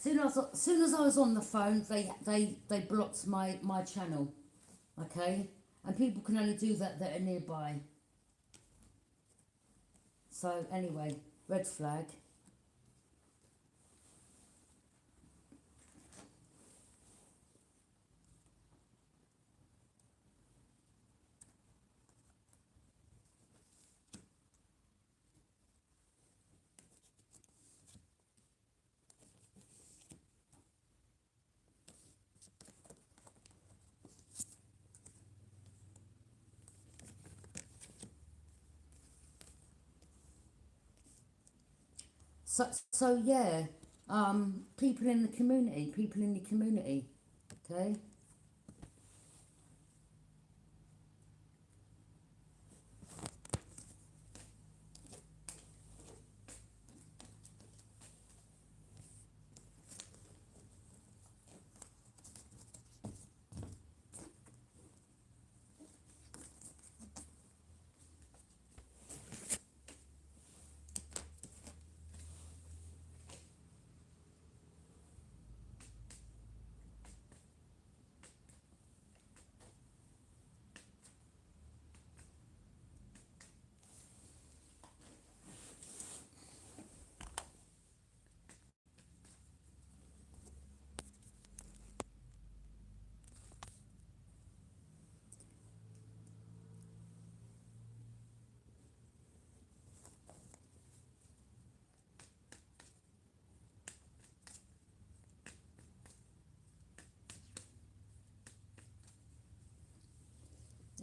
Soon as I was on the phone, they blocked my channel. Okay, and people can only do that that are nearby. So anyway, red flag. So yeah, people in the community, okay.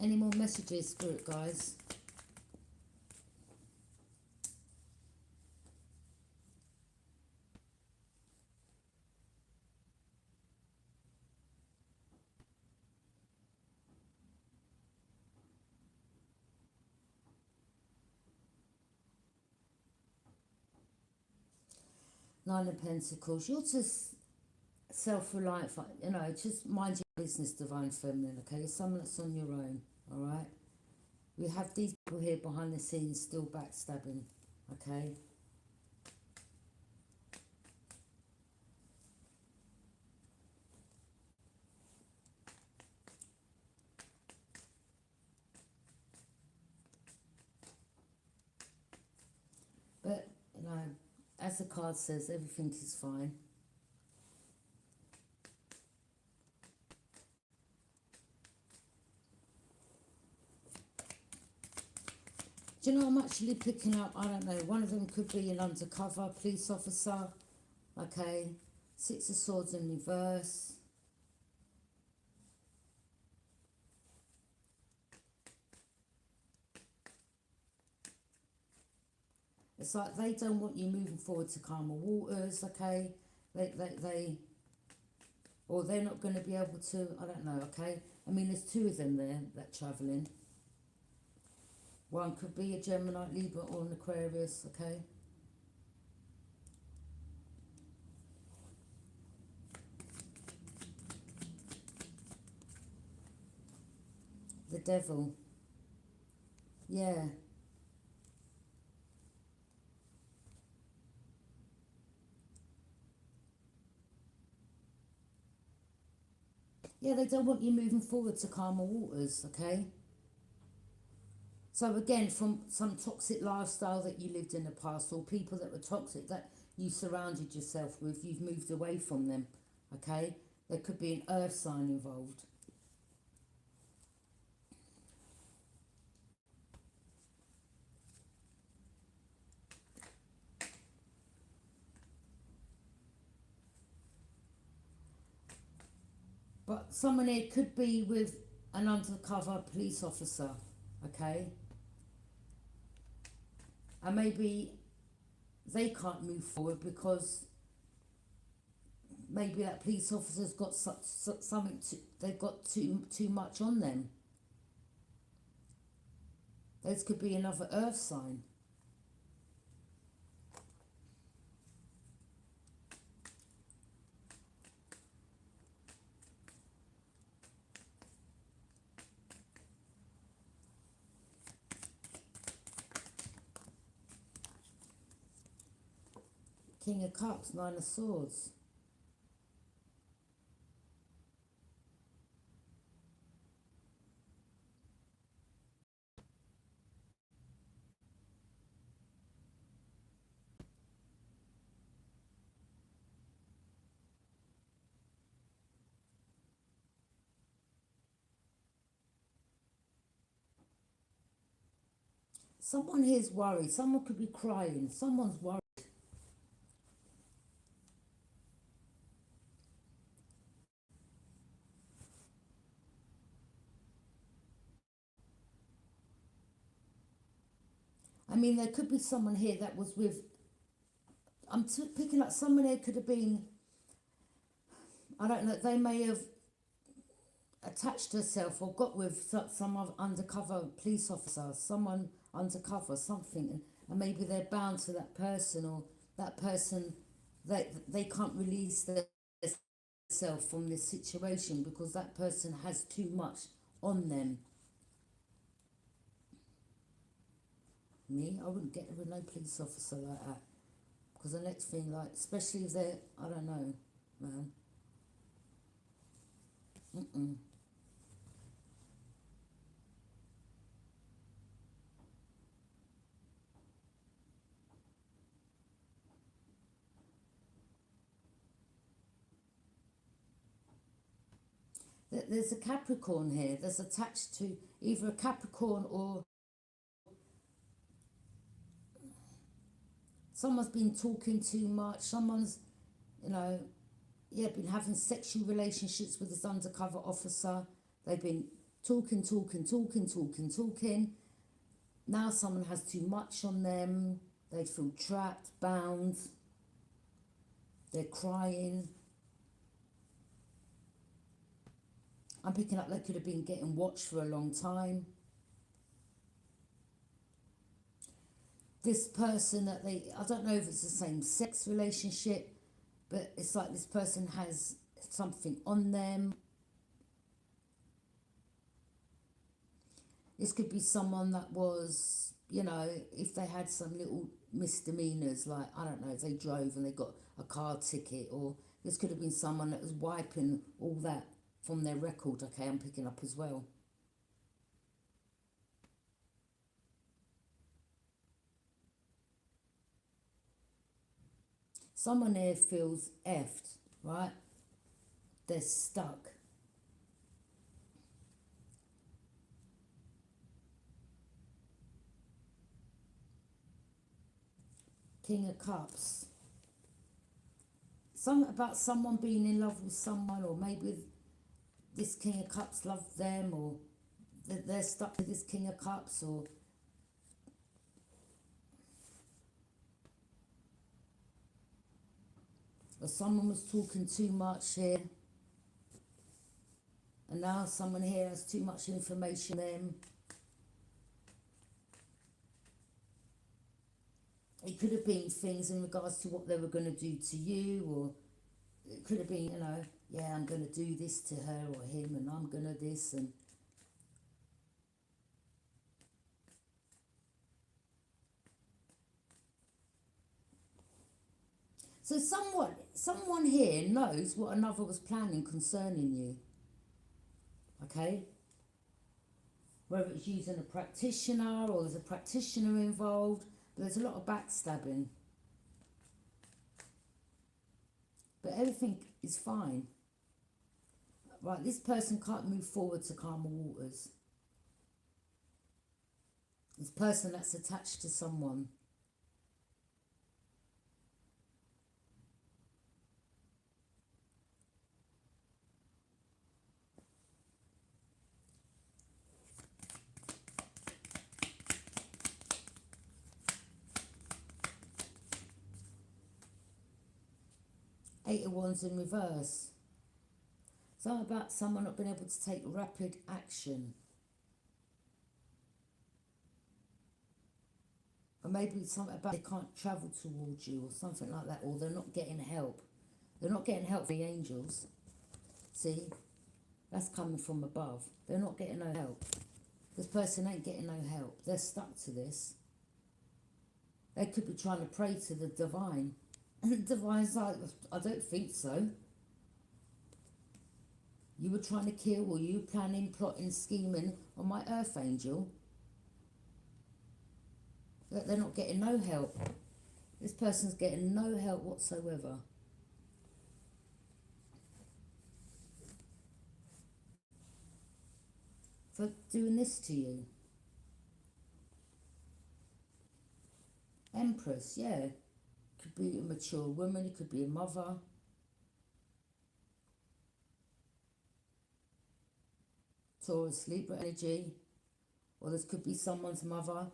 Any more messages, spirit guys? Nine of Pentacles. You're just self-reliant, just mind your business, divine feminine, okay? You're someone that's on your own, all right? We have these people here behind the scenes still backstabbing, okay? But, as the card says, everything is fine. Do you know, I'm actually picking up, I don't know, one of them could be an undercover police officer, okay? Six of Swords in reverse. It's like they don't want you moving forward to calmer waters, okay? Or they're not going to be able to, I don't know, okay? I mean, there's two of them there that travelling. One could be a Gemini, Libra, or an Aquarius, okay? The Devil. Yeah. Yeah, they don't want you moving forward to calmer waters, okay? So again, from some toxic lifestyle that you lived in the past, or people that were toxic that you surrounded yourself with, you've moved away from them, okay? There could be an earth sign involved. But someone here could be with an undercover police officer, okay? And maybe they can't move forward because maybe that police officer's got something they've got too much on them. This could be another earth sign. King of Cups, Nine of Swords. Someone here's worried. Someone could be crying. Someone's worried. I mean, there could be someone here that was with. Picking up someone here could have been. I don't know. They may have attached herself or got with some undercover police officer, someone undercover, something, and maybe they're bound to that person, or that person, they can't release themselves from this situation because that person has too much on them. Me, I wouldn't get with no police officer like that, because the next thing, like, especially if they're, I don't know, man. Mm-mm. There's a Capricorn here that's attached to either a Capricorn, or someone's been talking too much, someone's, you know, yeah, been having sexual relationships with this undercover officer. They've been talking. Now someone has too much on them. They feel trapped, bound. They're crying. I'm picking up they could have been getting watched for a long time. This person that I don't know if it's the same sex relationship, but it's like this person has something on them. This could be someone that was, you know, if they had some little misdemeanors, like, I don't know, if they drove and they got a car ticket, or this could have been someone that was wiping all that from their record. Okay, I'm picking up as well. Someone here feels effed, right? They're stuck. King of Cups. Something about someone being in love with someone, or maybe this King of Cups loved them, or they're stuck with this King of Cups, or someone was talking too much here, and now someone here has too much information on them. It could have been things in regards to what they were going to do to you, or it could have been, you know, yeah, I'm going to do this to her or him, and I'm going to this, and so someone here knows what another was planning concerning you. Okay, whether it's using a practitioner or there's a practitioner involved, but there's a lot of backstabbing. But everything is fine. Right, this person can't move forward to calmer waters. This person that's attached to someone. Eight of Wands in reverse. Something about someone not being able to take rapid action. Or maybe something about they can't travel towards you, or something like that, or they're not getting help. They're not getting help from the angels. See? That's coming from above. They're not getting no help. This person ain't getting no help. They're stuck to this. They could be trying to pray to the divine. And the divine's like, I don't think so. You were trying to kill, or you were planning, plotting, scheming on my earth angel. That they're not getting no help. This person's getting no help whatsoever. For doing this to you. Empress, yeah. Could be a mature woman, it could be a mother. Taurus, Libra energy. Or this could be someone's mother.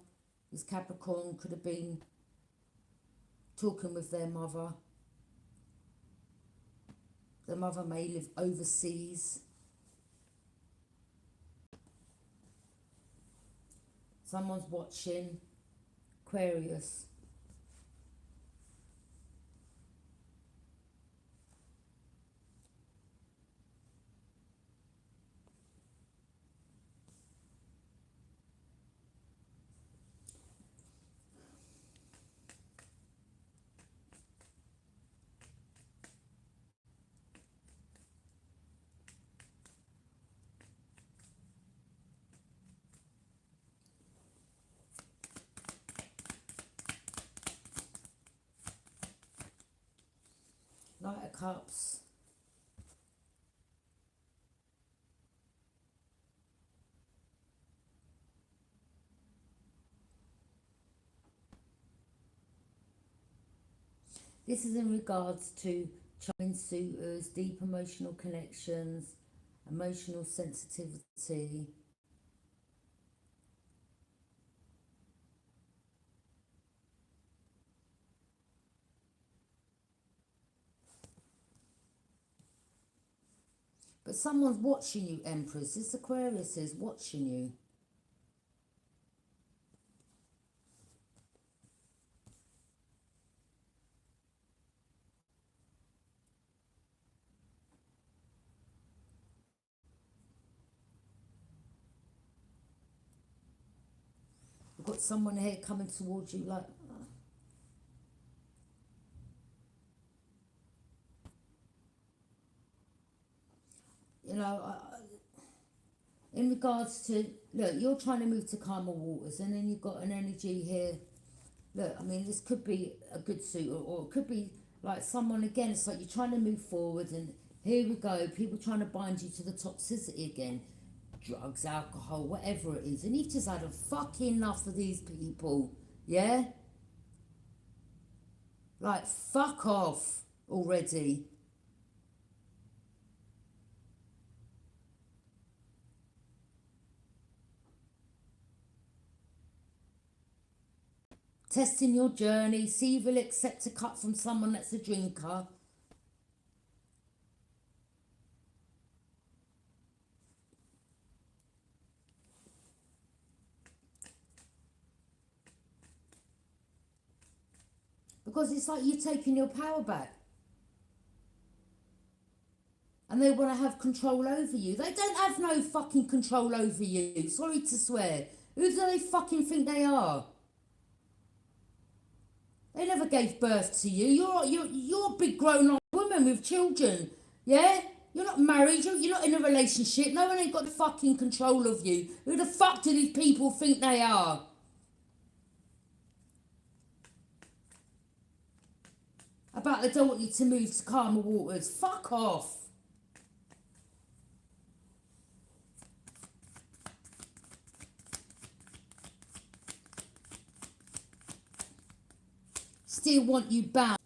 This Capricorn could have been talking with their mother. The mother may live overseas. Someone's watching. Aquarius. Knight of Cups. This is in regards to charming suitors, deep emotional connections, emotional sensitivity. But someone's watching you, Empress. This Aquarius is watching you. You've got someone here coming towards you like... You know, in regards to... Look, you're trying to move to calmer waters, and then you've got an energy here. Look, I mean, this could be a good suitor, or it could be like someone, again, it's like you're trying to move forward, and here we go, people trying to bind you to the toxicity again. Drugs, alcohol, whatever it is. And you've just had a fucking enough of these people. Yeah? Like, fuck off already. Testing your journey. See if you'll accept a cut from someone that's a drinker. Because it's like you're taking your power back. And they want to have control over you. They don't have no fucking control over you. Sorry to swear. Who do they fucking think they are? They never gave birth to you. You're a big grown-up woman with children. Yeah? You're not married. You're not in a relationship. No one ain't got fucking control of you. Who the fuck do these people think they are? About they don't want you to move to calmer waters. Fuck off. Still want you back.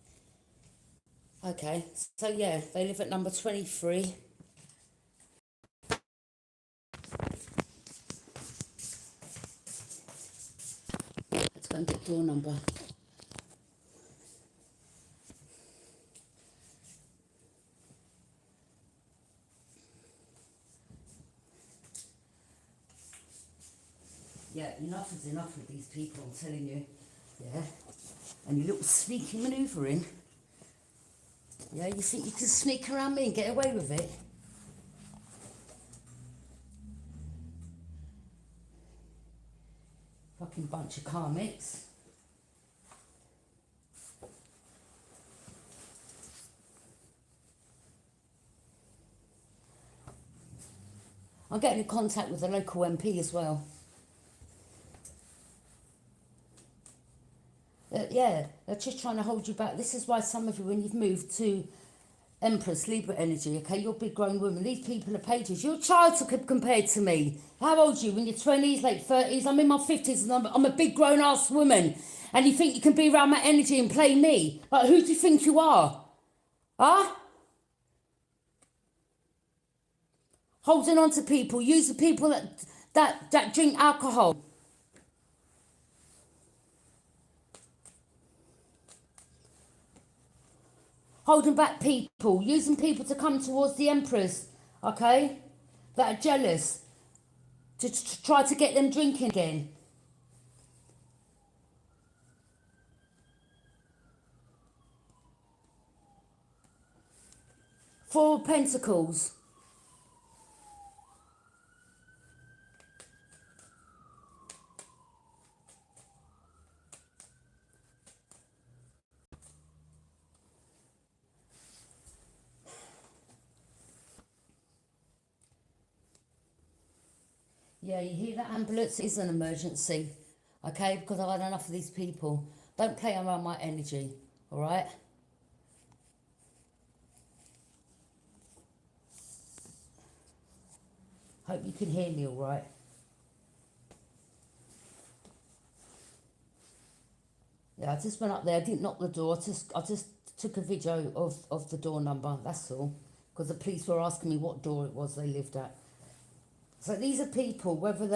Okay, so yeah, they live at number 23. Let's go and get door number. Yeah, enough is enough with these people, I'm telling you. Yeah. And your little sneaky manoeuvring. Yeah, you think you can sneak around me and get away with it? Fucking bunch of karmics. I'm getting in contact with the local MP as well. Yeah, they're just trying to hold you back. This is why some of you, when you've moved to Empress, Libra energy, okay? You're a big grown woman. These people are pages. You're a child compared to me. How old are you? In your 20s, late 30s? I'm in my 50s and I'm a big grown ass woman. And you think you can be around my energy and play me? Like, who do you think you are? Huh? Holding on to people, using people that drink alcohol. Holding back people, using people to come towards the Empress, okay? That are jealous, to try to get them drinking again. Four of Pentacles. Yeah, you hear that, ambulance? It is an emergency, okay? Because I've had enough of these people. Don't play around my energy, all right? Hope you can hear me all right. Yeah, I just went up there. I didn't knock the door. I just took a video of the door number. That's all. Because the police were asking me what door it was they lived at. So these are people, whether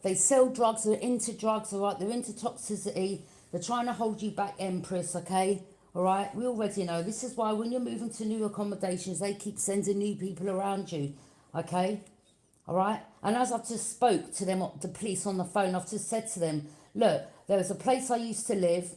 they sell drugs, they're into drugs, all right, they're into toxicity, they're trying to hold you back, Empress, okay? All right, we already know. This is why when you're moving to new accommodations, they keep sending new people around you, okay? All right? And as I've just spoke to them, the police on the phone, I've just said to them, look, there was a place I used to live,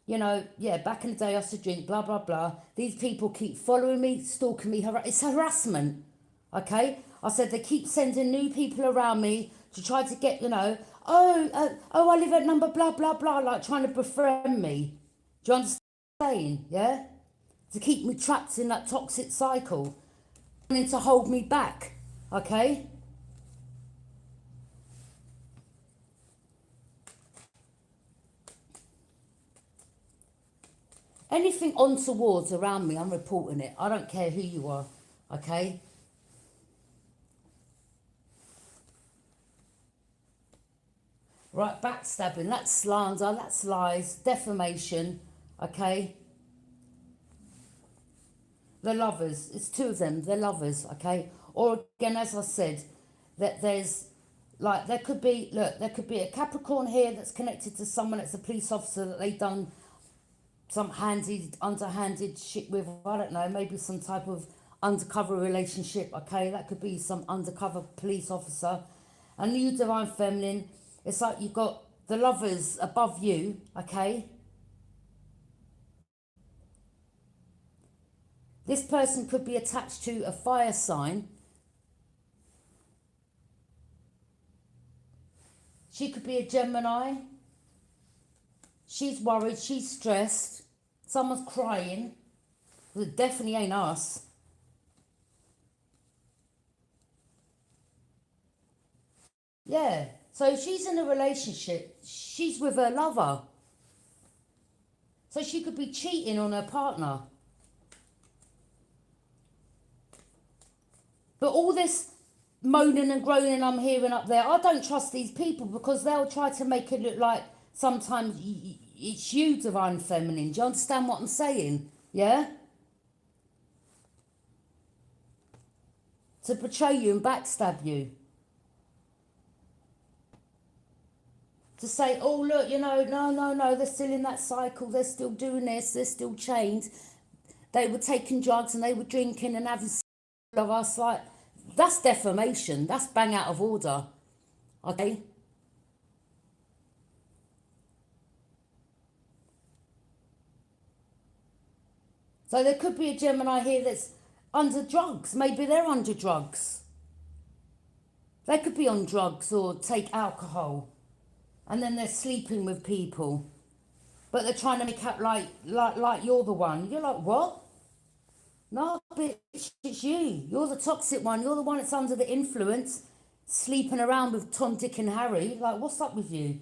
you know, yeah, back in the day I used to drink, blah, blah, blah. These people keep following me, stalking me, it's harassment, okay? I said they keep sending new people around me to try to get, you know, I live at number blah, blah, blah, like trying to befriend me. Do you understand what I'm saying? Yeah? To keep me trapped in that toxic cycle, wanting to hold me back, okay? Anything untowards around me, I'm reporting it. I don't care who you are, okay? Right, backstabbing, that's slander, that's lies, defamation, okay? They're lovers, it's two of them, they're lovers, okay? Or again, as I said, that there's, like, there could be, look, there could be a Capricorn here that's connected to someone that's a police officer that they've done some underhanded shit with, I don't know, maybe some type of undercover relationship, okay? That could be some undercover police officer. And you, Divine Feminine, it's like you've got the lovers above you, okay? This person could be attached to a fire sign. She could be a Gemini. She's worried, she's stressed. Someone's crying. It definitely ain't us. Yeah. So if she's in a relationship, she's with her lover. So she could be cheating on her partner. But all this moaning and groaning I'm hearing up there, I don't trust these people because they'll try to make it look like sometimes it's you, Divine Feminine. Do you understand what I'm saying? Yeah? To betray you and backstab you. To say, oh, look, you know, no, they're still in that cycle. They're still doing this. They're still chained. They were taking drugs and they were drinking and having sex with us. Like, that's defamation. That's bang out of order. Okay? So there could be a Gemini here that's under drugs. Maybe they're under drugs. They could be on drugs or take alcohol. And then they're sleeping with people. But they're trying to make out like you're the one. You're like, what? No, bitch, it's you. You're the toxic one. You're the one that's under the influence, sleeping around with Tom, Dick and Harry. Like, what's up with you?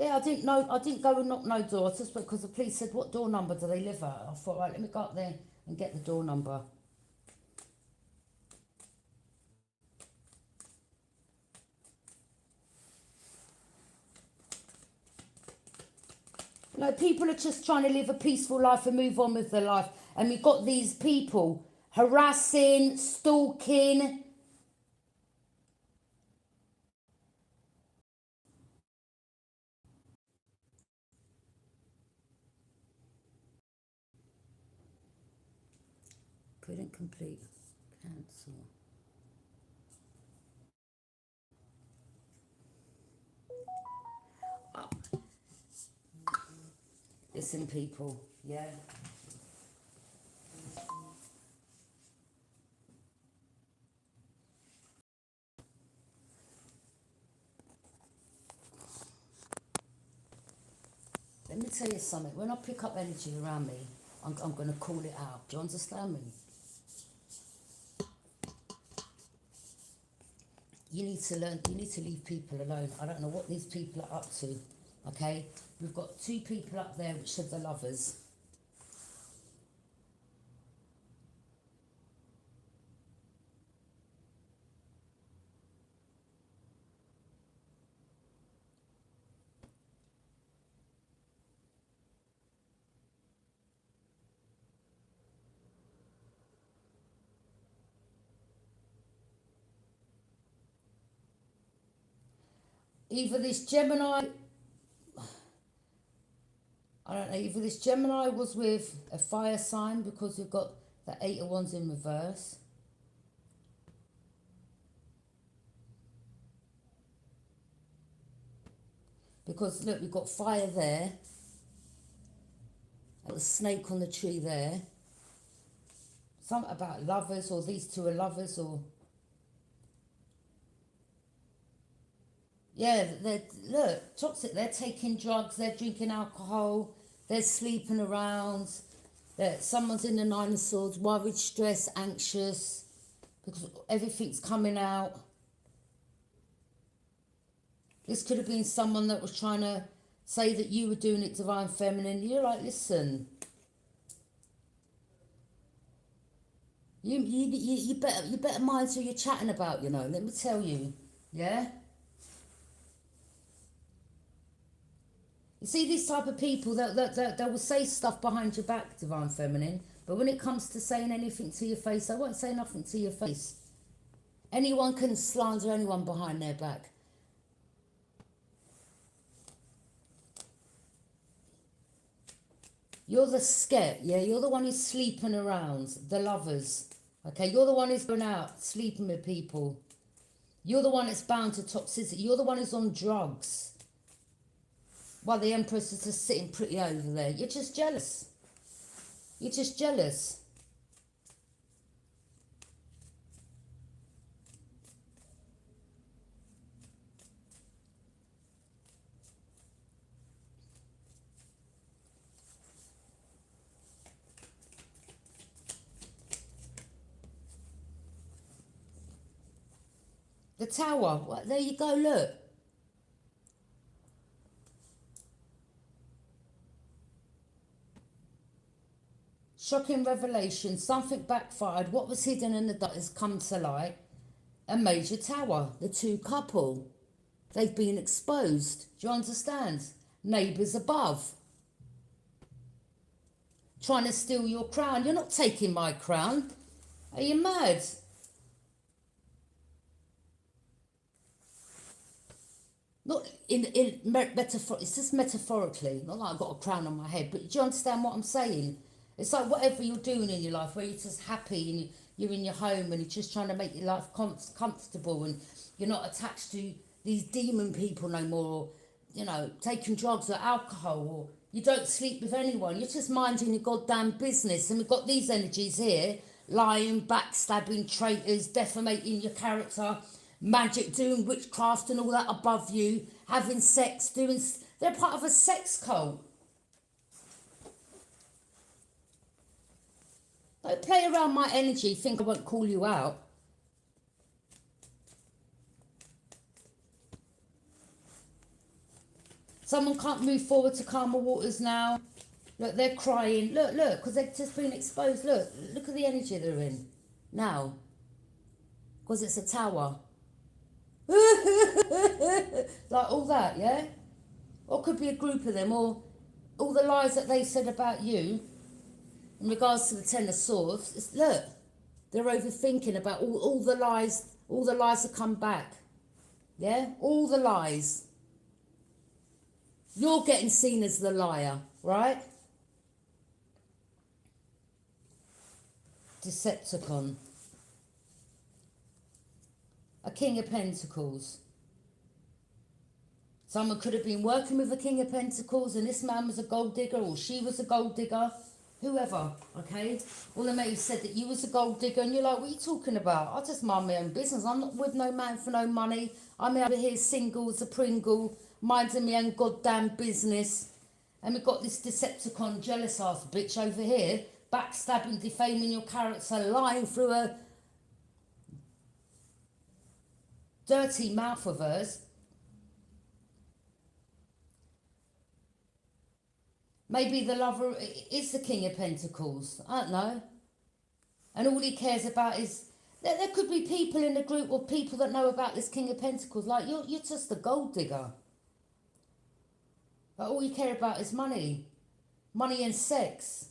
Yeah, I didn't know. I didn't go and knock no door just because the police said, "What door number do they live at?" I thought, right, let me go up there and get the door number. No, people are just trying to live a peaceful life and move on with their life, and we've got these people harassing, stalking. Couldn't complete. Cancel. Listen, people. Yeah. Let me tell you something. When I pick up energy around me, I'm going to call it out. Do you understand me? You need to learn. You need to leave people alone. I don't know what these people are up to. Okay? We've got two people up there which are the lovers. Either this Gemini, I don't know, either this Gemini was with a fire sign because we've got the Eight of Wands in reverse. Because look, we've got fire there. And the snake on the tree there. Something about lovers, or these two are lovers, or... Yeah, look, toxic. They're taking drugs, they're drinking alcohol, they're sleeping around. Someone's in the Nine of Swords, worried, stressed, anxious, because everything's coming out. This could have been someone that was trying to say that you were doing it divine feminine. You're like, listen, you better mind who you're chatting about, you know. Let me tell you, yeah. You see these type of people that will say stuff behind your back, divine feminine, but when it comes to saying anything to your face, they won't say nothing to your face. Anyone can slander anyone behind their back. You're the sket, yeah? You're the one who's sleeping around, the lovers, okay? You're the one who's going out, sleeping with people. You're the one that's bound to toxicity. You're the one who's on drugs. While the Empress is just sitting pretty over there. You're just jealous. You're just jealous. The Tower. Well, there you go, look. Shocking revelation. Something backfired. What was hidden in the dark has come to light. A major tower. The two couple. They've been exposed. Do you understand? Neighbours above. Trying to steal your crown. You're not taking my crown. Are you mad? Not in metaphor. It's just metaphorically. Not like I've got a crown on my head. But do you understand what I'm saying? It's like whatever you're doing in your life, where you're just happy and you're in your home and you're just trying to make your life comfortable, and you're not attached to these demon people no more, or, you know, taking drugs or alcohol, or you don't sleep with anyone. You're just minding your goddamn business. And we've got these energies here, lying, backstabbing, traitors, defamating your character, magic, doing witchcraft and all that above you, having sex, they're part of a sex cult. Don't play around my energy, think I won't call you out. Someone can't move forward to calmer waters now. Look, they're crying. Look, because they've just been exposed. Look at the energy they're in now. Because it's a tower. Like all that, yeah? Or it could be a group of them, or all the lies that they said about you in regards to the Ten of Swords. Look, they're overthinking about all the lies that come back. Yeah? All the lies. You're getting seen as the liar, right? Decepticon. A King of Pentacles. Someone could have been working with a King of Pentacles and this man was a gold digger or she was a gold digger. Whoever, okay? Or they may have said that you was a gold digger and you're like, what are you talking about? I just mind my own business. I'm not with no man for no money. I'm over here single as a Pringle, minding my own goddamn business. And we've got this Decepticon jealous ass bitch over here, backstabbing, defaming your character, lying through a dirty mouth of hers. Maybe the lover is the King of Pentacles. I don't know. And all he cares about is... There could be people in the group or people that know about this King of Pentacles. Like, you're just a gold digger. Like, all you care about is money. Money and sex.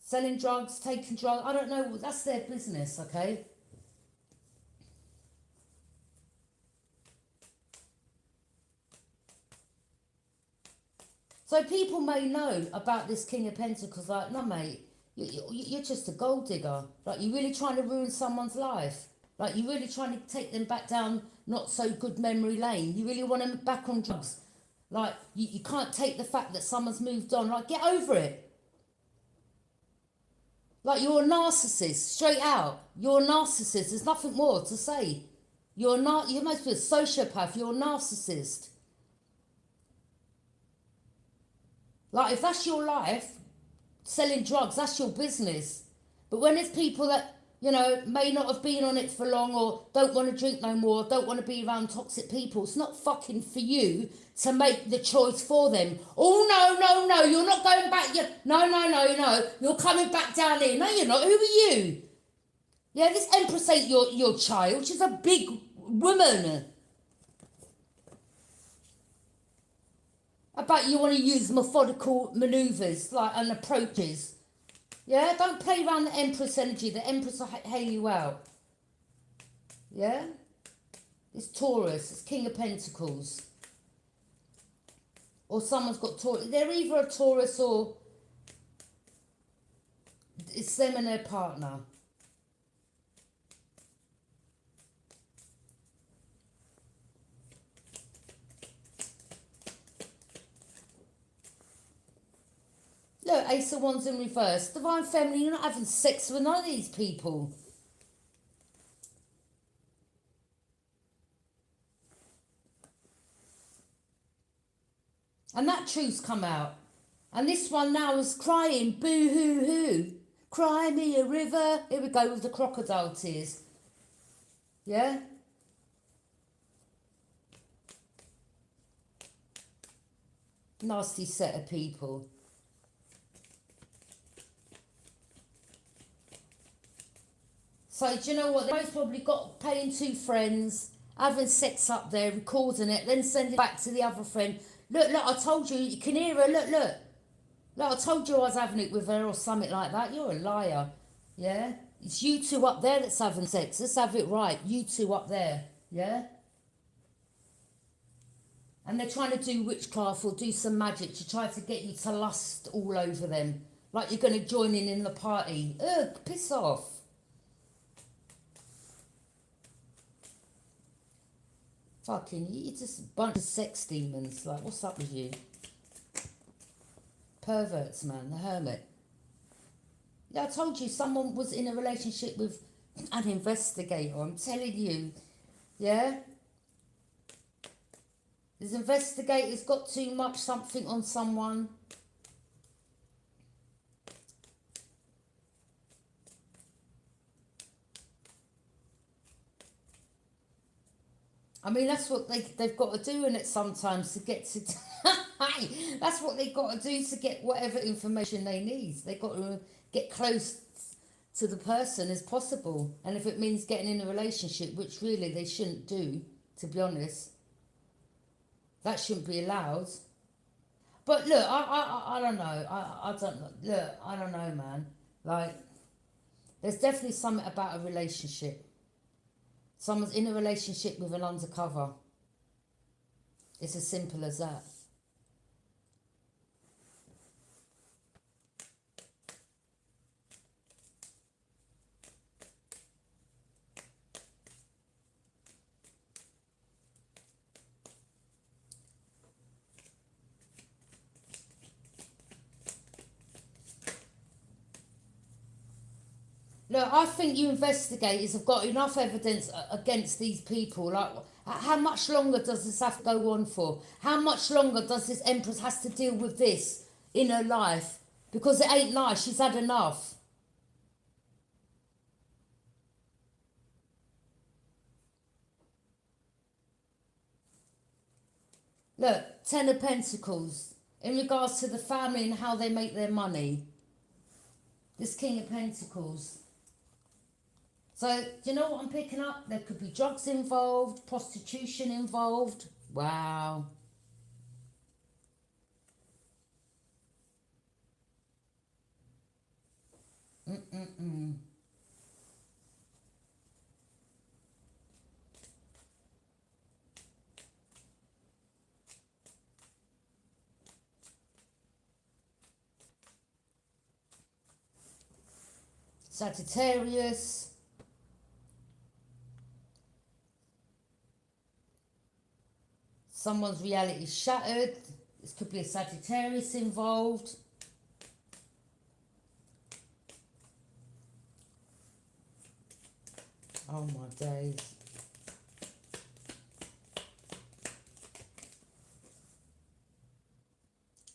Selling drugs, taking drugs. I don't know. That's their business, okay? So people may know about this King of Pentacles, like, no, mate, you're just a gold digger. Like, you're really trying to ruin someone's life. Like, you're really trying to take them back down not so good memory lane. You really want them back on drugs. Like, you can't take the fact that someone's moved on. Like, get over it. Like, you're a narcissist, straight out. You're a narcissist. There's nothing more to say. You must be a sociopath. You're a narcissist. Like, if that's your life, selling drugs, that's your business. But when there's people that, you know, may not have been on it for long or don't want to drink no more, don't want to be around toxic people, it's not fucking for you to make the choice for them. Oh, no, you're not going back. No, you're coming back down here. No, you're not. Who are you? Yeah, this Empress ain't your child. She's a big woman. I bet you want to use methodical manoeuvres like and approaches. Yeah, don't play around the Empress energy. The Empress will hail you out. Yeah? It's Taurus. It's King of Pentacles. Or someone's got Taurus. They're either a Taurus or it's them and their partner. Look, Ace of Wands in reverse. Divine Feminine, you're not having sex with none of these people. And that truth's come out. And this one now is crying, boo-hoo-hoo. Cry me a river. Here we go with the crocodile tears. Yeah? Nasty set of people. So, do you know what? They most probably got paying two friends, having sex up there, recording it, then sending it back to the other friend. Look, I told you, you can hear her, look. Look, I told you I was having it with her or something like that. You're a liar, yeah? It's you two up there that's having sex. Let's have it right. You two up there, yeah? And they're trying to do witchcraft or do some magic to try to get you to lust all over them. Like you're going to join in the party. Ugh, piss off. Fucking, you're just a bunch of sex demons. Like, what's up with you? Perverts, man. The Hermit. Yeah, I told you someone was in a relationship with an investigator. I'm telling you. Yeah? This investigator's got too much something on someone. I mean, that's what they've got to do in it sometimes to get to. That's what they've got to do to get whatever information they need. They've got to get close to the person as possible. And if it means getting in a relationship, which really they shouldn't do, to be honest, that shouldn't be allowed. But look, I don't know. I don't know. Look, I don't know, man. Like, there's definitely something about a relationship. Someone's in a relationship with an undercover. It's as simple as that. Look, I think you investigators have got enough evidence against these people. Like, how much longer does this have to go on for? How much longer does this Empress has to deal with this in her life? Because it ain't nice. She's had enough. Look, Ten of Pentacles. In regards to the family and how they make their money. This King of Pentacles. So, do you know what I'm picking up? There could be drugs involved, prostitution involved. Wow. Mm-mm-mm. Sagittarius. Someone's reality shattered. This could be a Sagittarius involved. Oh my days.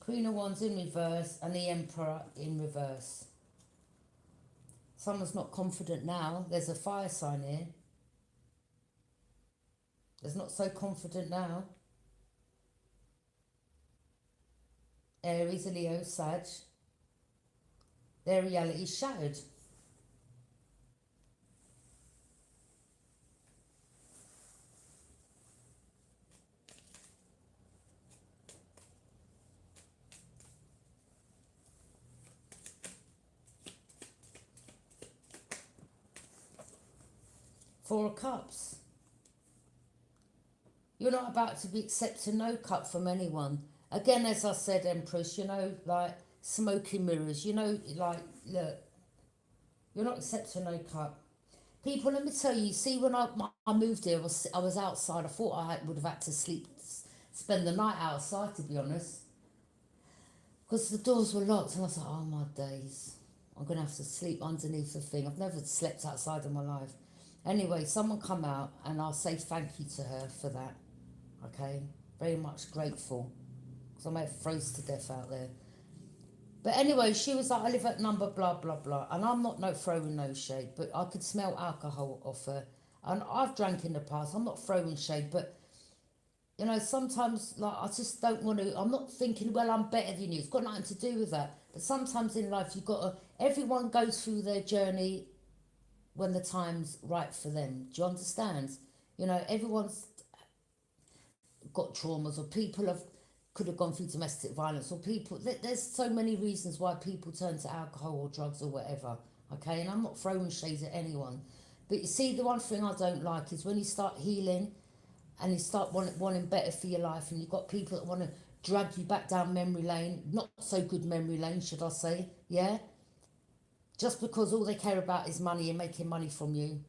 Queen of Wands in reverse and the Emperor in reverse. Someone's not confident now. There's a fire sign here. There's not so confident now. Aries, Leo, Sag. Their reality is shattered. Four of Cups. You're not about to be accepting no cup from anyone. Again, as I said, Empress, you know, like smoky mirrors. You know, like, look, you're not accepting no cup. People, let me tell you, see, when I moved here, I was outside. I thought I would have had to spend the night outside, to be honest. Because the doors were locked, and I was like, oh my days. I'm going to have to sleep underneath the thing. I've never slept outside in my life. Anyway, someone come out, and I'll say thank you to her for that. Okay? Very much grateful. Because I may have froze to death out there. But anyway, she was like, I live at number blah, blah, blah. And I'm not throwing no shade, but I could smell alcohol off her. And I've drank in the past. I'm not throwing shade, but, you know, sometimes, like, I just don't want to, I'm not thinking, well, I'm better than you. It's got nothing to do with that. But sometimes in life, you've got to, everyone goes through their journey when the time's right for them. Do you understand? You know, everyone's got traumas, or people could have gone through domestic violence, or people, there's so many reasons why people turn to alcohol or drugs or whatever, okay? And I'm not throwing shades at anyone, but you see, the one thing I don't like is when you start healing and you start wanting better for your life, and you've got people that want to drag you back down memory lane, not so good memory lane, should I say, yeah? Just because all they care about is money and making money from you.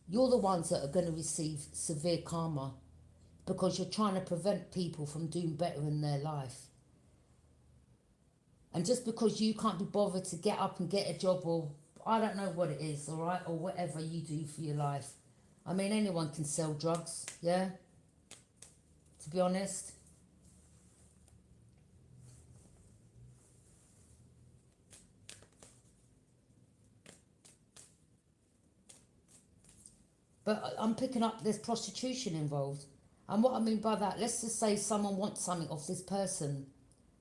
You're the ones that are going to receive severe karma, because you're trying to prevent people from doing better in their life. And just because you can't be bothered to get up and get a job, or I don't know what it is, all right, or whatever you do for your life. I mean, anyone can sell drugs, yeah, to be honest. But I'm picking up there's prostitution involved. And what I mean by that, let's just say someone wants something off this person.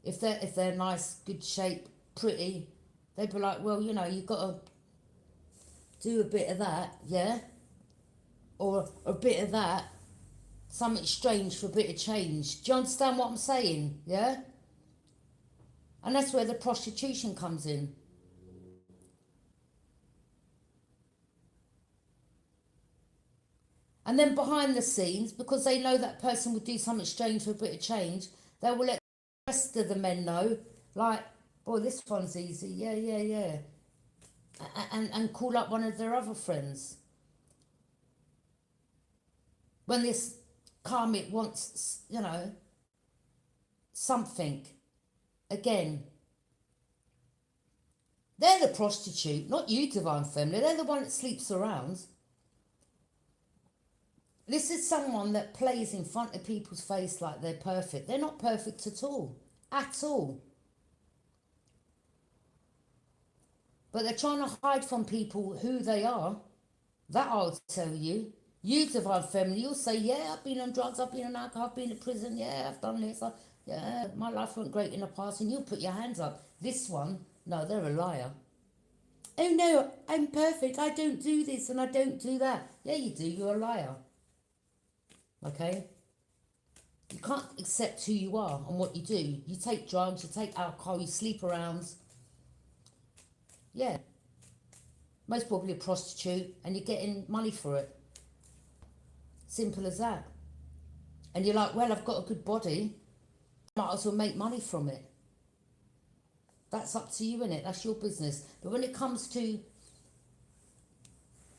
If they're nice, good shape, pretty, they'd be like, well, you know, you've got to do a bit of that, yeah? Or a bit of that, something strange for a bit of change. Do you understand what I'm saying? Yeah? And that's where the prostitution comes in. And then behind the scenes, because they know that person would do something strange for a bit of change, they will let the rest of the men know, like, boy, this one's easy, yeah, yeah, yeah. And call up one of their other friends. When this karmic wants, you know, something, again, they're the prostitute, not you, Divine Family. They're the one that sleeps around. This is someone that plays in front of people's face like they're perfect. They're not perfect at all. At all. But they're trying to hide from people who they are. That I'll tell you. You, Divine Family, you'll say, yeah, I've been on drugs, I've been on alcohol, I've been in prison, yeah, I've done this, yeah, my life went great in the past, and you'll put your hands up. This one, no, they're a liar. Oh no, I'm perfect, I don't do this and I don't do that. Yeah, you do, you're a liar. Okay? You can't accept who you are and what you do. You take drugs, you take alcohol, you sleep around. Yeah. Most probably a prostitute, and you're getting money for it. Simple as that. And you're like, well, I've got a good body, might as well make money from it. That's up to you, innit? That's your business. But when it comes to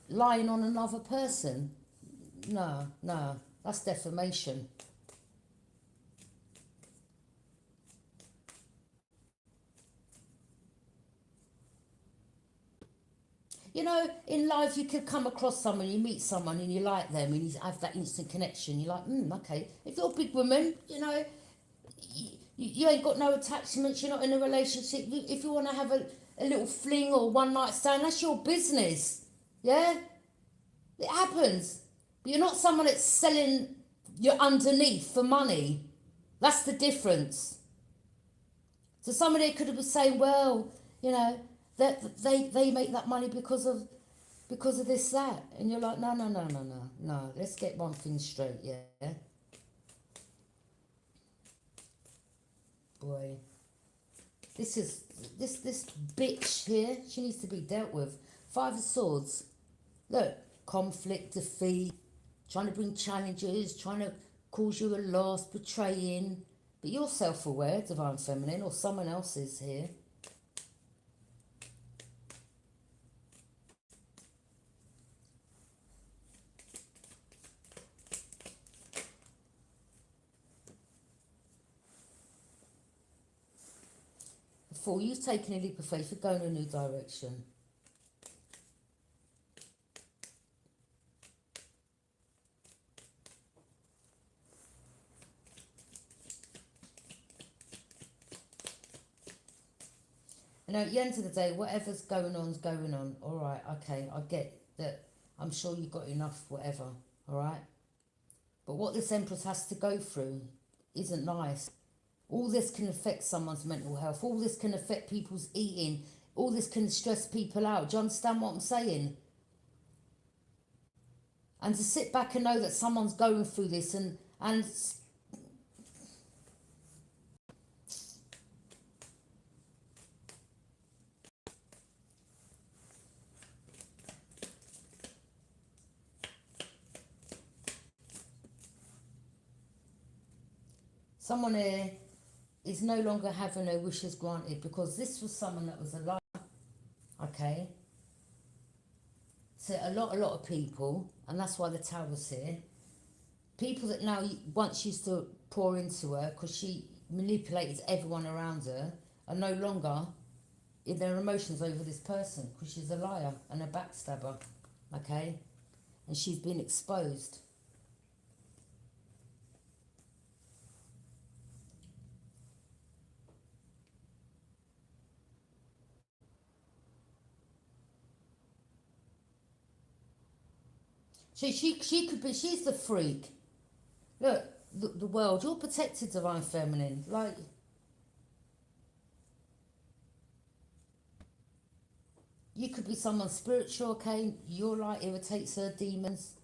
lying on another person, no, that's defamation. You know, in life you could come across someone, you meet someone and you like them and you have that instant connection. You're like, okay. If you're a big woman, you know, you ain't got no attachments, you're not in a relationship. If you want to have a little fling or one night stand, that's your business. Yeah? It happens. But you're not someone that's selling your underneath for money. That's the difference. So somebody could have been saying, well, you know, that they make that money because of this, that. And you're like, no. Let's get one thing straight, yeah? Boy. This bitch here, she needs to be dealt with. Five of Swords. Look, conflict, defeat, trying to bring challenges, trying to cause you a loss, betraying. But you're self-aware, Divine Feminine, or someone else is here. Fool, you've taken a leap of faith, you're going in a new direction. You know, at the end of the day, whatever's going on is going on. All right, okay, I get that. I'm sure you've got enough, whatever, all right? But what this Empress has to go through isn't nice. All this can affect someone's mental health. All this can affect people's eating. All this can stress people out. Do you understand what I'm saying? And to sit back and know that someone's going through this and someone here is no longer having their wishes granted because this was someone that was alive, okay? So a lot of people, and that's why the Tower's here, people that now once used to pour into her because she manipulated everyone around her are no longer in their emotions over this person because she's a liar and a backstabber, okay? And she's been exposed. She could be, she's the freak. Look, the world, you're protected, divine feminine. Like, you could be someone spiritual, okay? Your light irritates her demons.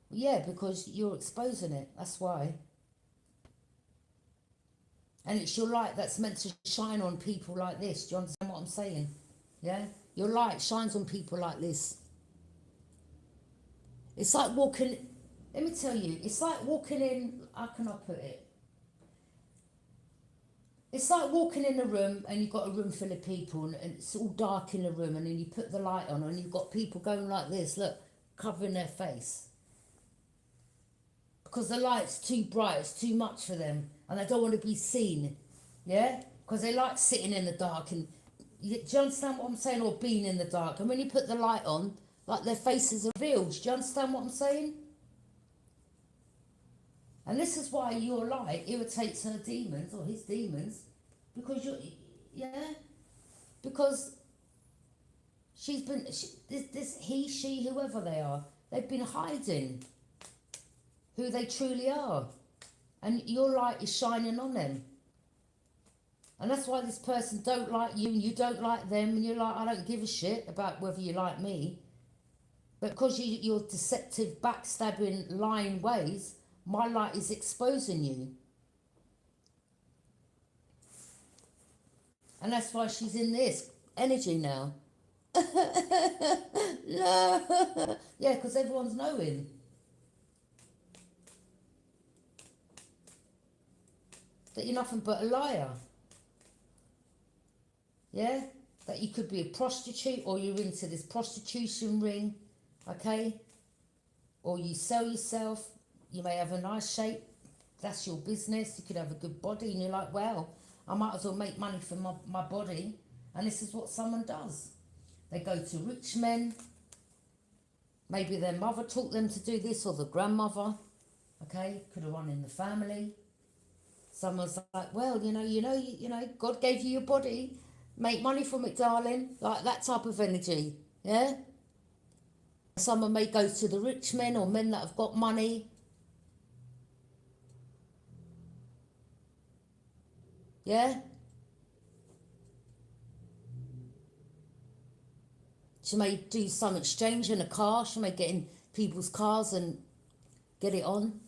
Yeah, because you're exposing it. That's why. And it's your light that's meant to shine on people like this. Do you understand what I'm saying? Yeah? Your light shines on people like this. It's like walking, let me tell you, it's like walking in, how can I put it? It's like walking in a room and you've got a room full of people and it's all dark in the room, and then you put the light on and you've got people going like this, look, covering their face. Because the light's too bright, it's too much for them, and they don't want to be seen. Yeah? Because they like sitting in the dark, and do you understand what I'm saying? Or being in the dark. And when you put the light on, like, their faces are revealed. Do you understand what I'm saying? And this is why your light irritates her demons, or his demons, because you're, yeah? Because she's been, he, she, whoever they are, they've been hiding who they truly are. And your light is shining on them. And that's why this person don't like you and you don't like them, and you're like, I don't give a shit about whether you like me. But because your deceptive, backstabbing, lying ways, my light is exposing you. And that's why she's in this energy now. No. Yeah, because everyone's knowing. That you're nothing but a liar. Yeah? That you could be a prostitute, or you're into this prostitution ring, okay? Or you sell yourself. You may have a nice shape. That's your business. You could have a good body, and you're like, well, I might as well make money from my body. And this is what someone does. They go to rich men. Maybe their mother taught them to do this, or the grandmother. Okay? Could have run in the family. Someone's like, well, you know, God gave you your body. Make money from it, darling. Like that type of energy. Yeah? Someone may go to the rich men, or men that have got money. Yeah? She may do some exchange in a car. She may get in people's cars and get it on.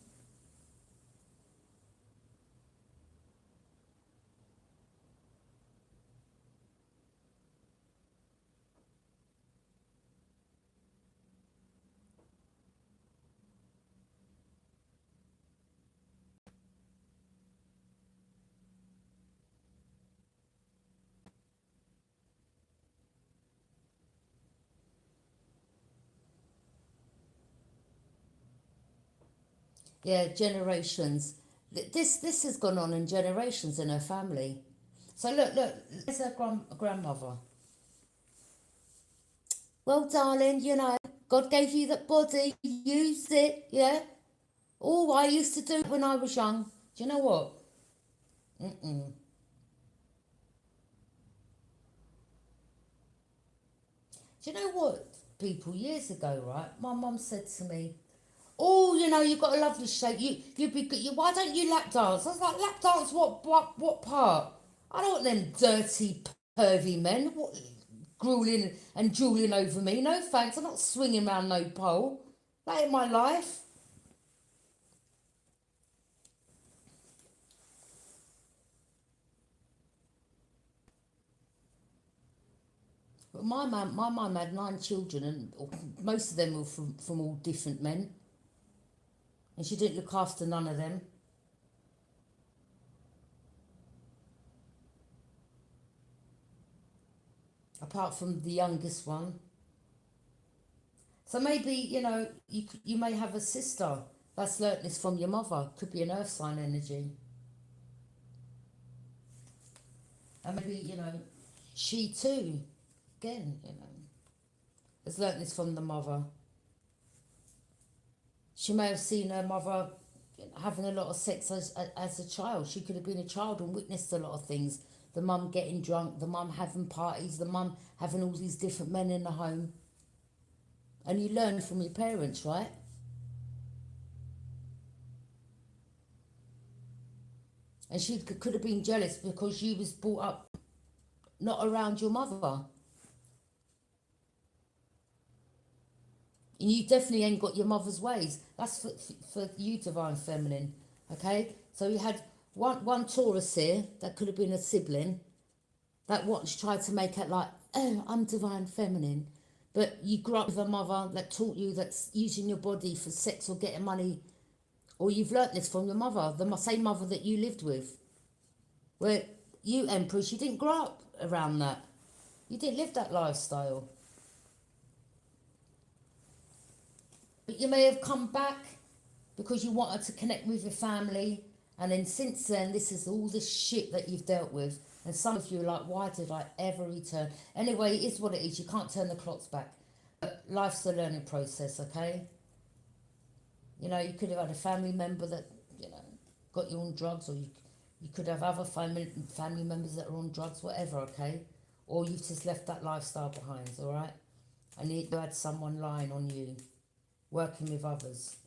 Yeah, generations. This has gone on in generations in her family. So look, there's her grandmother. Well, darling, you know, God gave you that body, you used it, yeah? Oh, I used to do it when I was young. Do you know what? Mm-mm. Do you know what, people, years ago, right, my mum said to me, oh, you know, you've got a lovely shape. You'd be good. Why don't you lap dance? I was like, lap dance? What part? I don't want them dirty, pervy men grueling and drooling over me. No thanks. I'm not swinging around no pole. That ain't my life. But my mum had 9 children, and most of them were from all different men, and she didn't look after none of them. Apart from the youngest one. So maybe, you know, you may have a sister that's learnt this from your mother. Could be an earth sign energy. And maybe, you know, she too, again, you know, has learnt this from the mother. She may have seen her mother having a lot of sex as a child. She could have been a child and witnessed a lot of things. The mum getting drunk, the mum having parties, the mum having all these different men in the home. And you learn from your parents, right? And she could have been jealous because you was brought up not around your mother. And you definitely ain't got your mother's ways. That's for you, divine feminine. Okay? So you had one Taurus here that could have been a sibling that once tried to make it like, oh, I'm divine feminine. But you grew up with a mother that taught you that's using your body for sex or getting money, or you've learnt this from your mother, the same mother that you lived with. Where you, Empress, you didn't grow up around that. You didn't live that lifestyle. But you may have come back because you wanted to connect with your family. And then since then, this is all this shit that you've dealt with. And some of you are like, why did I ever return? Anyway, it is what it is. You can't turn the clocks back. But life's a learning process, okay? You know, you could have had a family member that, you know, got you on drugs, or you could have other family members that are on drugs, whatever, okay? Or you've just left that lifestyle behind, all right? And you had someone lying on you, working with others.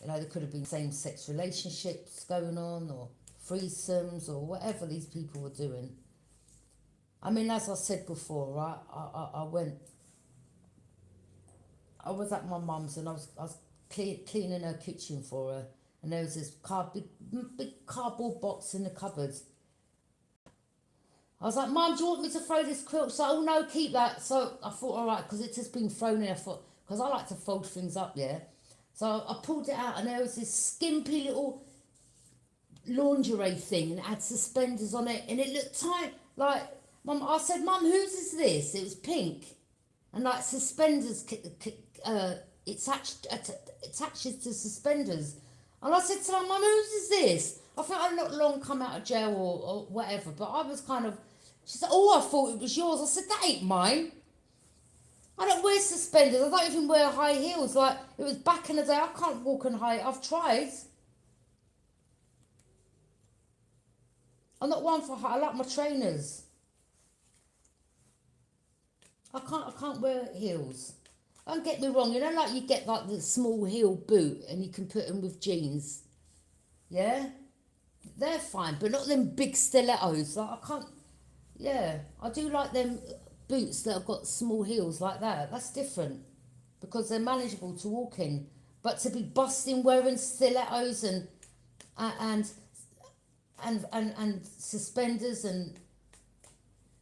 You know, there could have been same-sex relationships going on, or threesomes, or whatever these people were doing. I mean, as I said before, right, I was at my mum's and I was cleaning her kitchen for her, and there was this big cardboard box in the cupboards. I was like, Mum, do you want me to throw this quilt? So, oh no, keep that. So I thought, all right, because it's just been thrown in. I thought, because I like to fold things up, yeah. So I pulled it out, and there was this skimpy little lingerie thing, and it had suspenders on it, and it looked tight. Like, Mum, I said, Mum, whose is this? It was pink, and like suspenders, it attaches to suspenders. And I said to her, Mum, whose is this? I think I'd not long come out of jail or whatever, but I was kind of. She said, oh, I thought it was yours. I said, that ain't mine. I don't wear suspenders. I don't even wear high heels. Like, it was back in the day. I can't walk on high. I've tried. I'm not one for high. I like my trainers. I can't wear heels. Don't get me wrong. You know, like you get like the small heel boot and you can put them with jeans. Yeah? They're fine, but not them big stilettos. Like, I can't. Yeah, I do like them boots that have got small heels like that. That's different because they're manageable to walk in. But to be busting wearing stilettos and suspenders, and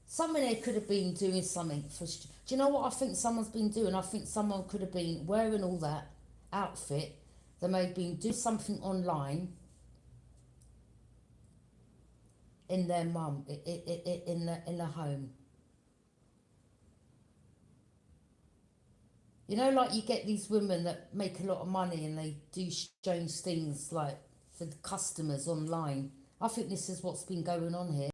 someone there could have been doing something for. Do you know what I think someone's been doing? I think someone could have been wearing all that outfit. They may have been doing something online in their mum, in the home. You know, like you get these women that make a lot of money and they do strange things like for the customers online. I think this is what's been going on here.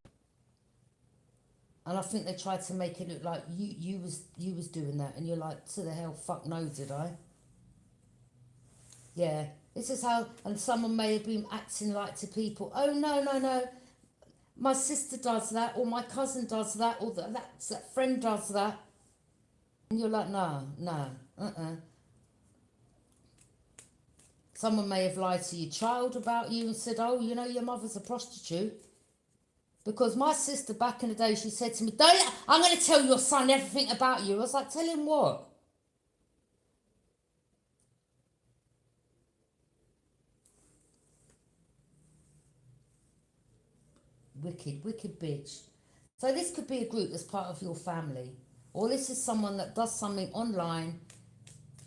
And I think they tried to make it look like you was doing that, and you're like, to the hell, fuck no, did I? Yeah, this is how, and someone may have been acting like to people, oh no, my sister does that, or my cousin does that, or that friend does that. And you're like, no, Someone may have lied to your child about you and said, oh, you know, your mother's a prostitute. Because my sister back in the day, she said to me, I'm going to tell your son everything about you. I was like, tell him what? Wicked bitch. So this could be a group that's part of your family. Or this is someone that does something online.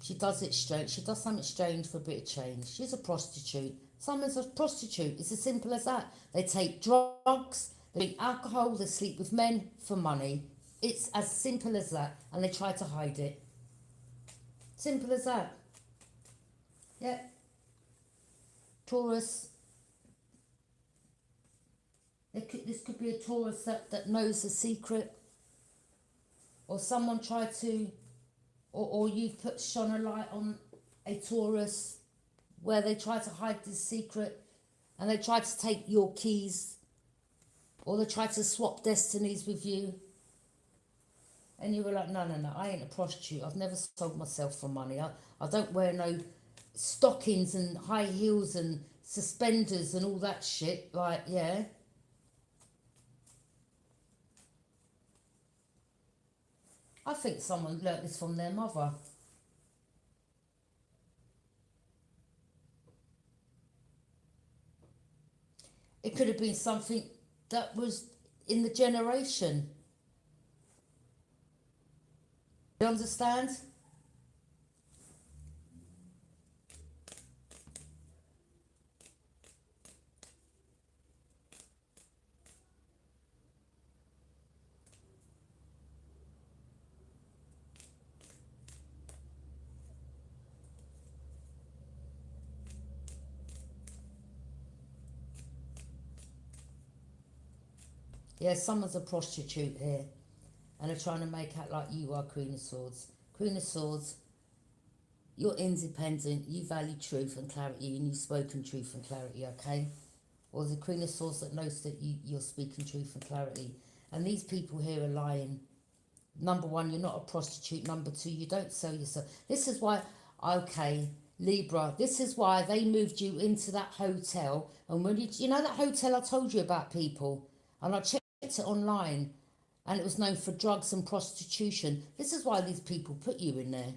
She does it strange. She does something strange for a bit of change. She's a prostitute. Someone's a prostitute. It's as simple as that. They take drugs, they drink alcohol, they sleep with men for money. It's as simple as that. And they try to hide it. Simple as that. Yeah. Taurus. This could be a Taurus that knows the secret. Or someone tried to, or you've shone a light on a Taurus where they try to hide this secret, and they try to take your keys, or they try to swap destinies with you. And you were like, no, no, no, I ain't a prostitute. I've never sold myself for money. I don't wear no stockings and high heels and suspenders and all that shit. Like, yeah. I think someone learnt this from their mother. It could have been something that was in the generation. You understand? Yeah, someone's a prostitute here, and they're trying to make out like you are Queen of Swords. Queen of Swords, you're independent, you value truth and clarity, and you've spoken truth and clarity, okay? Or the Queen of Swords that knows that you're speaking truth and clarity. And these people here are lying. Number one, you're not a prostitute. Number two, you don't sell yourself. This is why, okay, Libra, this is why they moved you into that hotel. And when you know that hotel I told you about, people, and I checked it online, and it was known for drugs and prostitution. This is why these people put you in there.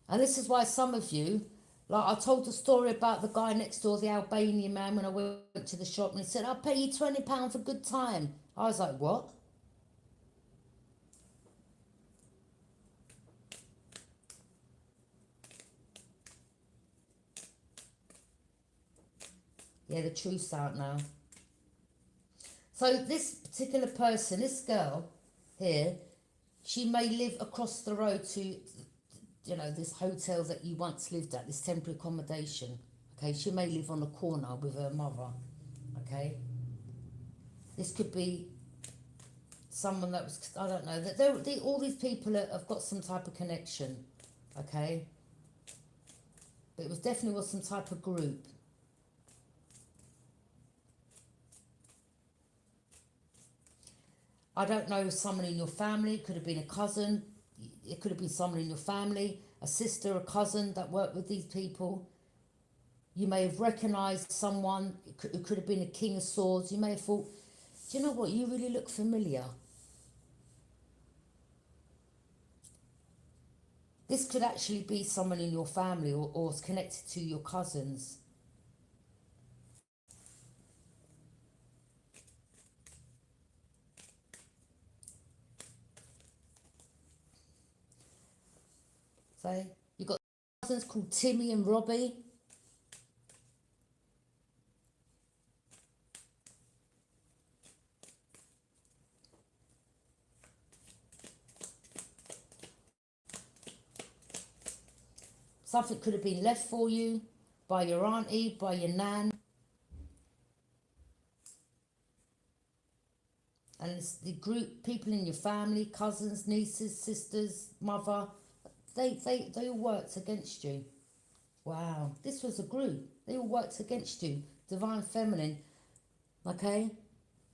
And this is why some of you, like I told the story about the guy next door, the Albanian man, when I went to the shop and he said, I'll pay you £20 for good time. I was like, what? Yeah, the truth's out now. So this particular person, this girl here, she may live across the road to, you know, this hotel that you once lived at, this temporary accommodation. Okay, she may live on a corner with her mother. Okay, this could be someone that was, I don't know, that all these people have got some type of connection. Okay, but it was definitely was some type of group. I don't know, someone in your family, it could have been a cousin, it could have been someone in your family, a sister, a cousin that worked with these people. You may have recognised someone, it could have been a King of Swords. You may have thought, do you know what, you really look familiar. This could actually be someone in your family or is connected to your cousins. So you've got cousins called Timmy and Robbie. Something could have been left for you by your auntie, by your nan. And it's the group, people in your family, cousins, nieces, sisters, mother, they all worked against you. Wow, this was a group. They all worked against you. Divine Feminine, okay?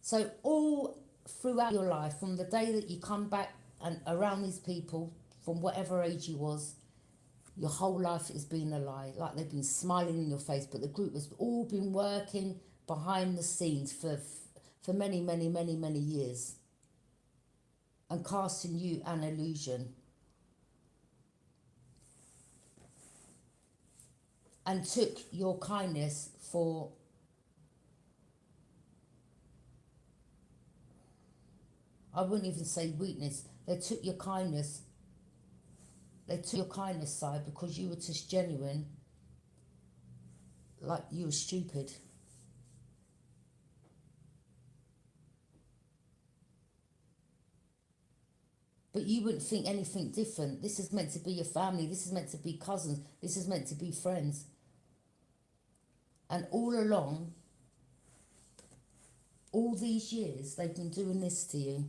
So all throughout your life, from the day that you come back and around these people, from whatever age you was, your whole life has been a lie. Like they've been smiling in your face, but the group has all been working behind the scenes for many, many, many, many years and casting you an illusion. And took your kindness for, I wouldn't even say weakness. They took your kindness side because you were just genuine, like you were stupid. But you wouldn't think anything different. This is meant to be your family. This is meant to be cousins. This is meant to be friends. And all along, all these years, they've been doing this to you.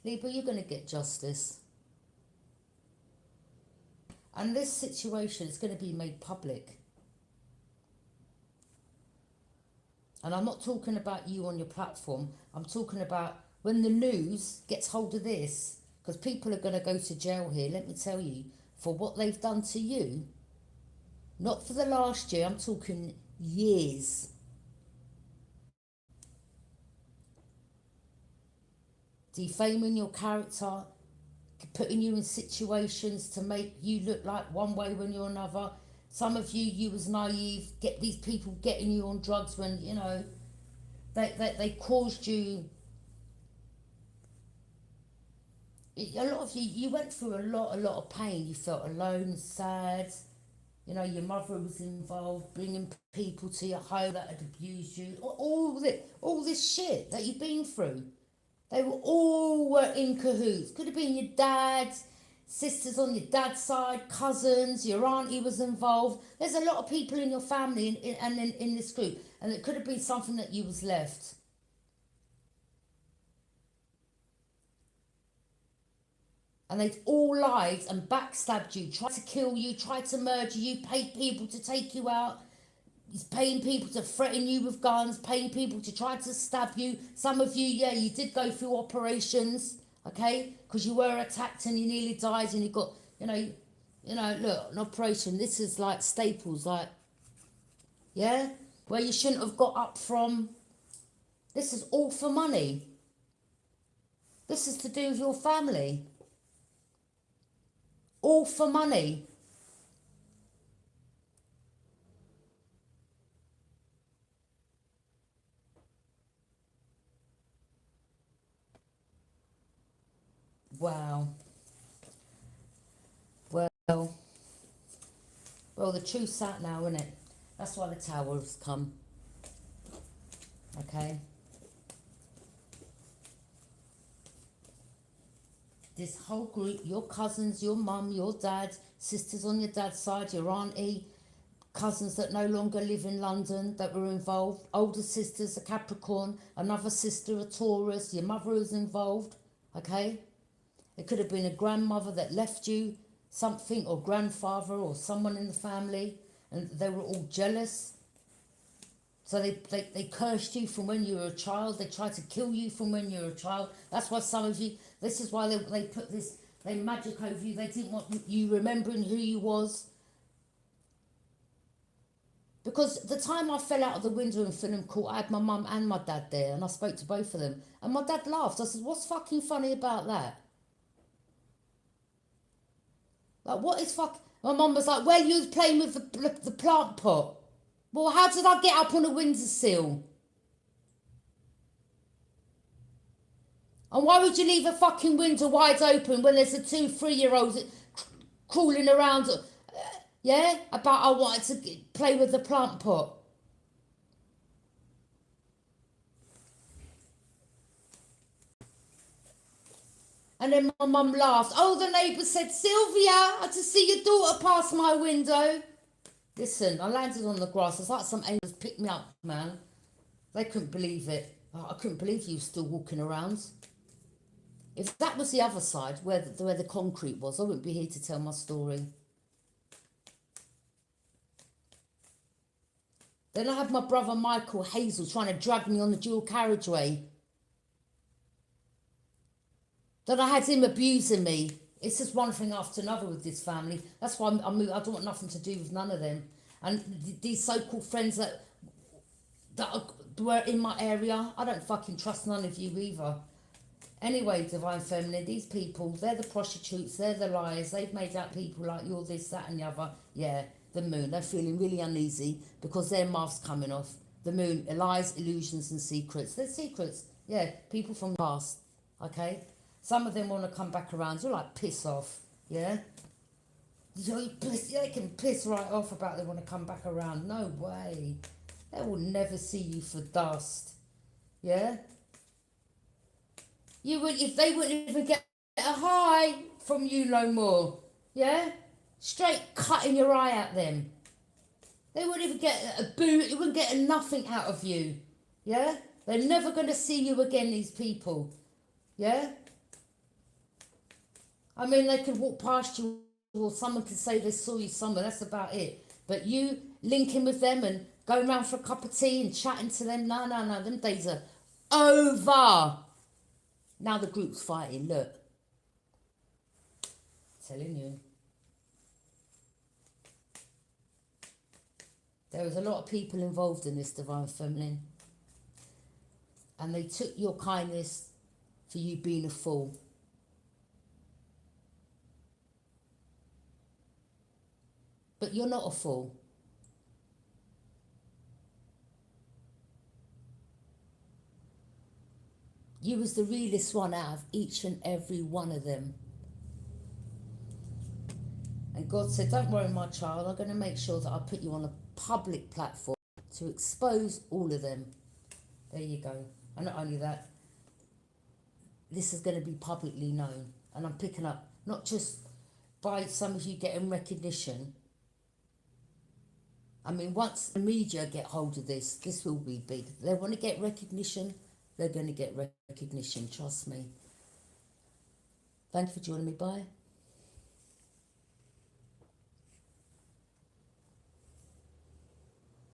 Libra, you're going to get justice. And this situation is going to be made public. And I'm not talking about you on your platform. I'm talking about when the news gets hold of this, because people are going to go to jail here, let me tell you, for what they've done to you. Not for the last year, I'm talking years. Defaming your character, putting you in situations to make you look like one way when you're another. Some of you, you was naive, get these people getting you on drugs when, you know, they caused you. A lot of you, you went through a lot of pain. You felt alone, sad. You know, your mother was involved, bringing people to your home that had abused you. All this shit that you've been through. They were in cahoots. Could have been your dad, sisters on your dad's side, cousins, your auntie was involved. There's a lot of people in your family in this group. And it could have been something that you was left. And they've all lied and backstabbed you, tried to kill you, tried to murder you, paid people to take you out. He's paying people to threaten you with guns, paying people to try to stab you. Some of you, yeah, you did go through operations, okay? Because you were attacked and you nearly died and you got, you know, look, an operation. This is like Staples, like, yeah? Where you shouldn't have got up from. This is all for money. This is to do with your family. All for money. Wow. Well, the truth's out now, isn't it? That's why the Tower has come. Okay? This whole group, your cousins, your mum, your dad, sisters on your dad's side, your auntie, cousins that no longer live in London that were involved, older sisters, a Capricorn, another sister, a Taurus, your mother was involved, okay? It could have been a grandmother that left you something, or grandfather, or someone in the family, and they were all jealous. So they cursed you from when you were a child. They tried to kill you from when you were a child. That's why some of you, this is why they put this, they magic over you. They didn't want you remembering who you was. Because the time I fell out of the window in Film Court, I had my mum and my dad there, and I spoke to both of them. And my dad laughed. I said, what's fucking funny about that? Like, what is fuck? My mum was like, well, you was playing with the plant pot. Well, how did I get up on a windowsill? And why would you leave a fucking window wide open when there's a 2-3-year-old crawling around? Yeah? About I wanted to play with the plant pot. And then my mum laughed. Oh, the neighbour said, Sylvia, I just see your daughter pass my window. Listen, I landed on the grass. It's like some angels picked me up, man. They couldn't believe it. I couldn't believe you were still walking around. If that was the other side, where the concrete was, I wouldn't be here to tell my story. Then I had my brother Michael Hazel trying to drag me on the dual carriageway. Then I had him abusing me. It's just one thing after another with this family. That's why I moved. I don't want nothing to do with none of them. And these so-called friends that were in my area, I don't fucking trust none of you either. Anyway, Divine Feminine, these people, they're the prostitutes, they're the liars. They've made out people like you're this, that and the other. Yeah, the moon. They're feeling really uneasy because their mask's coming off. The moon, lies, illusions and secrets. They're secrets. Yeah, people from the past. Okay? Some of them want to come back around. You're like, piss off. Yeah? They can piss right off about they want to come back around. No way. They will never see you for dust. Yeah? If they wouldn't even get a hi from you no more. Yeah? Straight cutting your eye at them. They wouldn't even get a boo. They wouldn't get nothing out of you. Yeah? They're never going to see you again, these people. Yeah? I mean, they could walk past you, or someone could say they saw you somewhere. That's about it. But you linking with them and going round for a cup of tea and chatting to them, no, no, no. Them days are over. Now the group's fighting. Look, telling you. There was a lot of people involved in this, Divine Feminine. And they took your kindness for you being a fool. But you're not a fool. You was the realest one out of each and every one of them. And God said, don't worry, my child, I'm going to make sure that I put you on a public platform to expose all of them. There you go. And not only that, this is going to be publicly known. And I'm picking up, not just by some of you getting recognition. I mean, once the media get hold of this, this will be big. They want to get recognition, they're going to get recognition, trust me. Thank you for joining me. Bye.